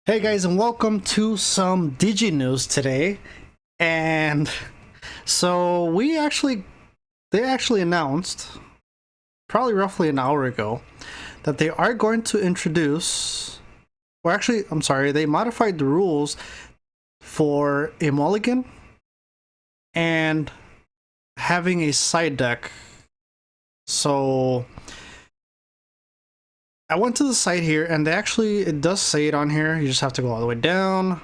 Hey guys, and welcome to some Digi news today. And so they actually announced probably roughly an hour ago that they are going to introduce, or actually, I'm sorry, they modified the rules for a mulligan and having a side deck. So I went to the site here, and it does say it on here. You just have to go all the way down.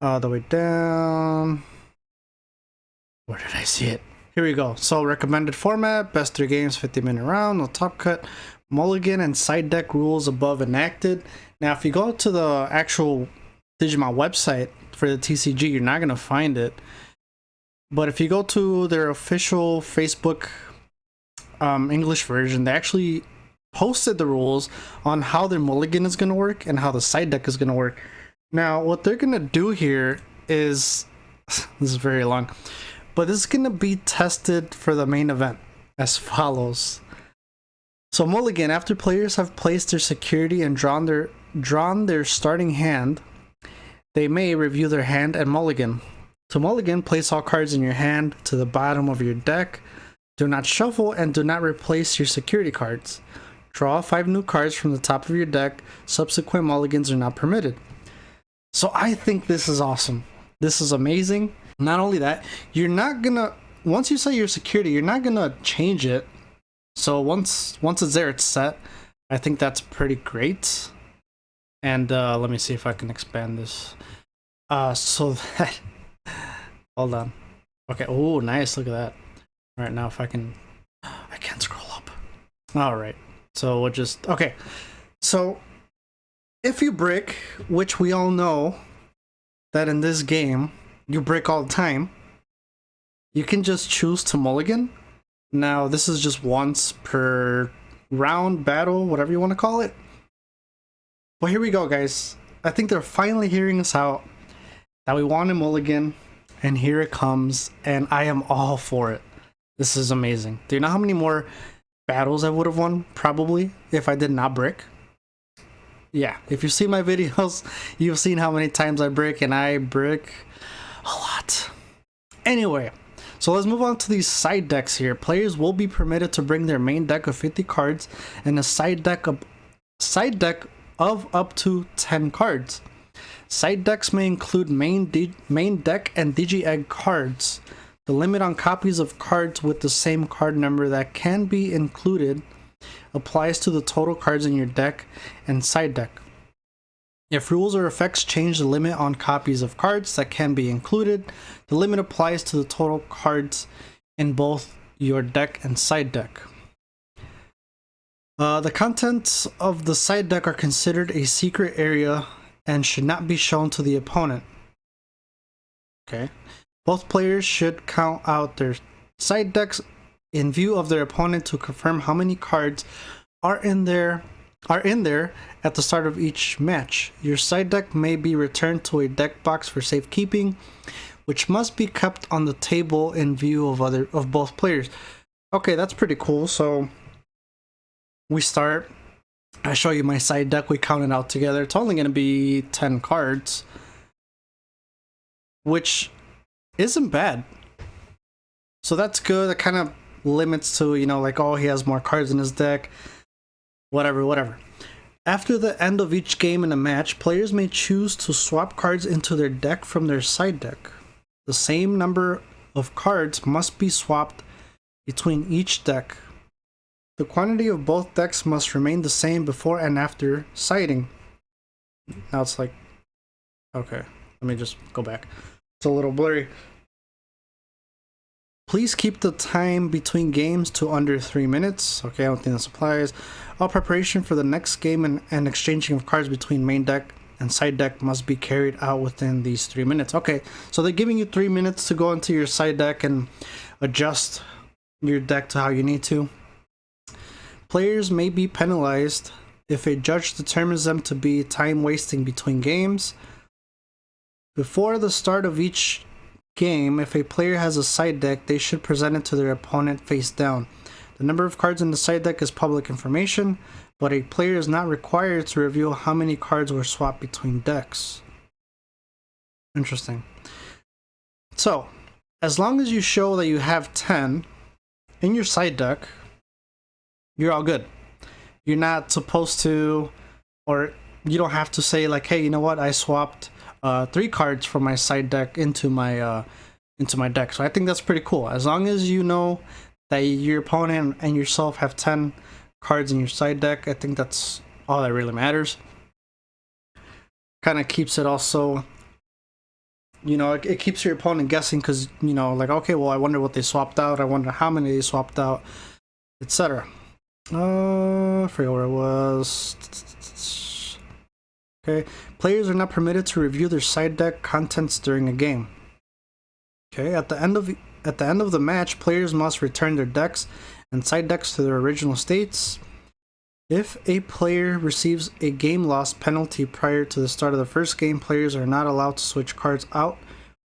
All the way down. Where did I see it? Here we go. So recommended format, best 3 games, 50-minute round, no top cut, mulligan, and side deck rules above enacted. Now, if you go to the actual Digimon website for the TCG, you're not going to find it. But if you go to their official Facebook English version, they actually posted the rules on how their mulligan is going to work and how the side deck is going to work. Now, what they're going to do here is this is very long, but this is going to be tested for the main event as follows. So mulligan, after players have placed their security and drawn their starting hand, they may review their hand and mulligan. To mulligan, place all cards in your hand to the bottom of your deck. Do not shuffle and do not replace your security cards. Draw 5 new cards from the top of your deck. Subsequent mulligans are not permitted. So I think this is awesome. This is amazing. Not only that, you're not gonna, once you set your security, you're not gonna change it. So once it's there, it's set. I think that's pretty great. And let me see if I can expand this. So that, hold on. Okay, oh, nice, look at that. All right, now if I can't scroll up. All right. So we'll just, okay. So if you brick, which we all know that in this game, you brick all the time, you can just choose to mulligan. Now, this is just once per round, battle, whatever you want to call it. But here we go, guys. I think they're finally hearing us out that we want a mulligan, and here it comes, and I am all for it. This is amazing. Do you know how many more battles I would have won probably if I did not brick? Yeah, if you see my videos, you've seen how many times I brick, and I brick a lot. Anyway, so let's move on to these side decks here. Players will be permitted to bring their main deck of 50 cards and a side deck of up to 10 cards. Side decks may include main deck and Digi-Egg cards. The limit on copies of cards with the same card number that can be included applies to the total cards in your deck and side deck. If rules or effects change the limit on copies of cards that can be included, the limit applies to the total cards in both your deck and side deck. The contents of the side deck are considered a secret area and should not be shown to the opponent. Okay. Both players should count out their side decks in view of their opponent to confirm how many cards are in there at the start of each match. Your side deck may be returned to a deck box for safekeeping, which must be kept on the table in view of both players. Okay, that's pretty cool. So we start. I show you my side deck. We count it out together. It's only going to be 10 cards, which isn't bad. So that's good. That kind of limits to, you know, like, oh, he has more cards in his deck, whatever. After the end of each game in a match, players may choose to swap cards into their deck from their side deck. The same number of cards must be swapped between each deck. The quantity of both decks must remain the same before and after siding. Now it's like, okay, let me just go back. It's a little blurry. Please keep the time between games to under 3 minutes. Okay, I don't think this applies. All preparation for the next game and exchanging of cards between main deck and side deck must be carried out within these 3 minutes. Okay, so they're giving you 3 minutes to go into your side deck and adjust your deck to how you need to. Players may be penalized if a judge determines them to be time wasting between games. Before the start of each game, if a player has a side deck, they should present it to their opponent face down. The number of cards in the side deck is public information. but a player is not required to reveal how many cards were swapped between decks. Interesting. So, as long as you show that you have 10 in your side deck, you're all good. You're not supposed to, or you don't have to say like, hey, you know what, I swapped 3 cards from my side deck into my deck. So I think that's pretty cool. As long as you know that your opponent and yourself have 10 cards in your side deck, I think that's all that really matters. Kind of keeps it also, you know, it keeps your opponent guessing, because, you know, like, okay, well, I wonder what they swapped out, I wonder how many they swapped out, etc. I forget where it was. Okay, players are not permitted to review their side deck contents during a game. Okay, at the end of the match, players must return their decks and side decks to their original states. If a player receives a game loss penalty prior to the start of the first game, players are not allowed to switch cards out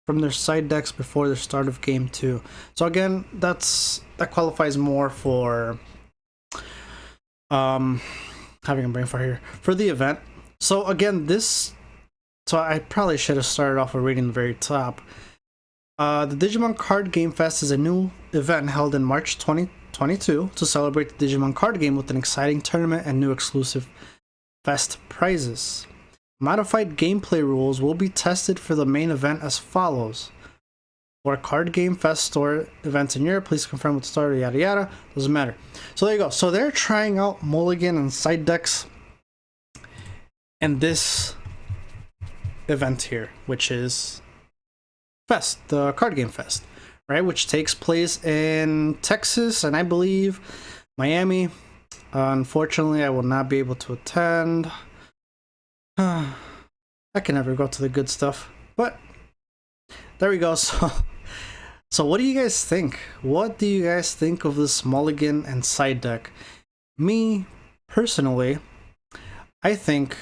from their side decks before the start of game 2. So again, that qualifies more for having a brain fart here for the event. So again, so I probably should have started off with reading the very top. The Digimon Card Game Fest is a new event held in March 2022 to celebrate the Digimon card game with an exciting tournament and new exclusive fest prizes. Modified gameplay rules will be tested for the main event as follows. For Card Game Fest store events in Europe, please confirm with the starter, yada yada. Doesn't matter. So there you go. So they're trying out Mulligan and side decks in this event here, which is Fest, the Card Game Fest, right? Which takes place in Texas and I believe Miami. Unfortunately, I will not be able to attend. I can never go to the good stuff, but there we go. So what do you guys think? What do you guys think of this Mulligan and side deck? Me, personally, I think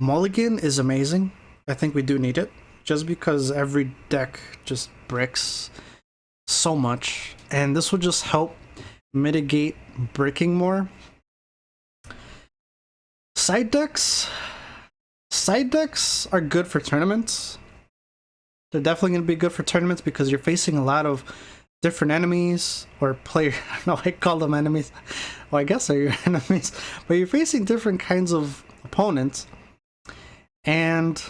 Mulligan is amazing. I think we do need it, just because every deck just bricks so much, and this will just help mitigate bricking more. Side decks are good for tournaments. They're definitely going to be good for tournaments because you're facing a lot of different enemies, or player, I don't know, I call them enemies. Well, I guess they're your enemies, but you're facing different kinds of opponents, and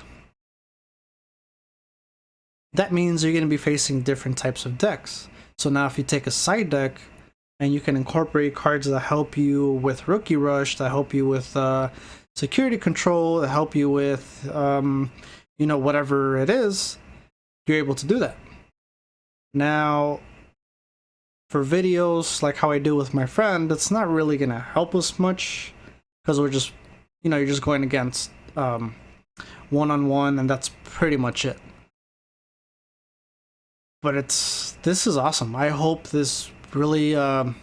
that means you're going to be facing different types of decks. So now if you take a side deck and you can incorporate cards that help you with Rookie Rush, that help you with security control, that help you with, you know, whatever it is, you're able to do that. Now, for videos like how I do with my friend, it's not really going to help us much because we're just, you know, you're just going against one-on-one, and that's pretty much it. But this is awesome. I hope this really, I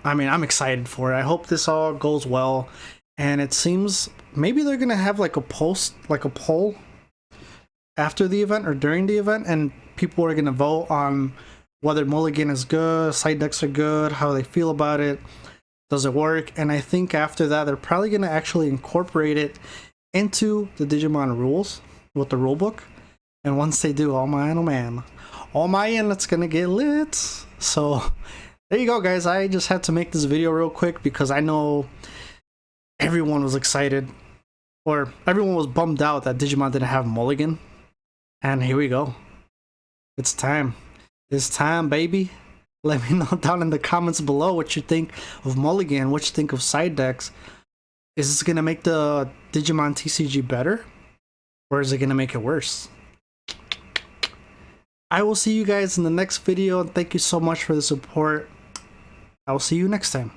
mean, I'm excited for it. I hope this all goes well. And it seems maybe they're going to have like a poll after the event or during the event, and people are going to vote on whether Mulligan is good, side decks are good, how they feel about it, does it work? And I think after that, they're probably going to actually incorporate it into the Digimon rules with the rulebook. And once they do, oh man, it's gonna get lit. So there you go, guys. I just had to make this video real quick because I know everyone was excited, or everyone was bummed out that Digimon didn't have Mulligan. And here we go. It's time. It's time, baby. Let me know down in the comments below what you think of Mulligan, what you think of side decks. Is this gonna make the Digimon TCG better, or is it gonna make it worse? I will see you guys in the next video, and thank you so much for the support. I will see you next time.